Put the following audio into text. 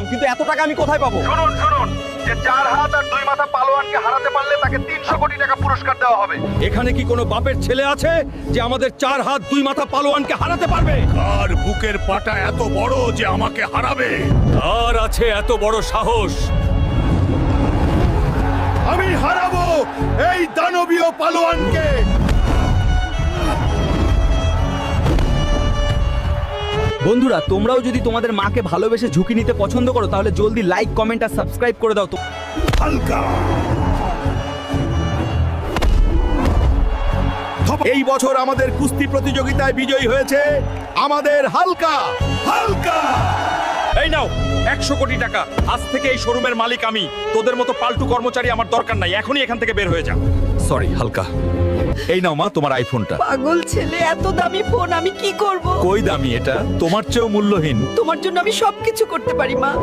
কিন্তু এত টাকা আমি কোথায় পাবো? শুনুন শুনুন, যে 4 হাত আর 2 মাথা পালোয়ানকে হারাতে পারলে তাকে 300 কোটি টাকা পুরস্কার দেওয়া হবে। এখানে কি কোনো বাপের ছেলে আছে যে আমাদের 4 হাত 2 মাথা পালোয়ানকে হারাতে পারবে? আর বুকের পাটা এত বড় যে আমাকে হারাবে? আর আছে এত বড় সাহস? আমি হারাবো এই দানবীয় পালোয়ানকে। বন্ধুরা, তোমরাও যদি তোমাদের মাকে ভালোবেসে ঝুঁকি নিতে পছন্দ করো তাহলে জলদি লাইক, কমেন্ট আর সাবস্ক্রাইব করে দাও তো। হালকা এই বছর আমাদের কুস্তি প্রতিযোগিতায় বিজয়ী হয়েছে আমাদের হালকা। হালকা এই নাও 100 কোটি টাকা। আজ থেকে এই শোরুমের মালিক আমি। তোদের মতো পাল্টু কর্মচারী আমার দরকার নাই। এখনই এখান থেকে বের হয়ে যা। সরি হালকা। এই নাও মা তোমার আইফোনটা। পাগল ছেলে, এত দামি ফোন আমি কি করব? কই দামি এটা? তোমার চেয়েও মূল্যহীন। তোমার জন্য আমি সবকিছু করতে পারি মা।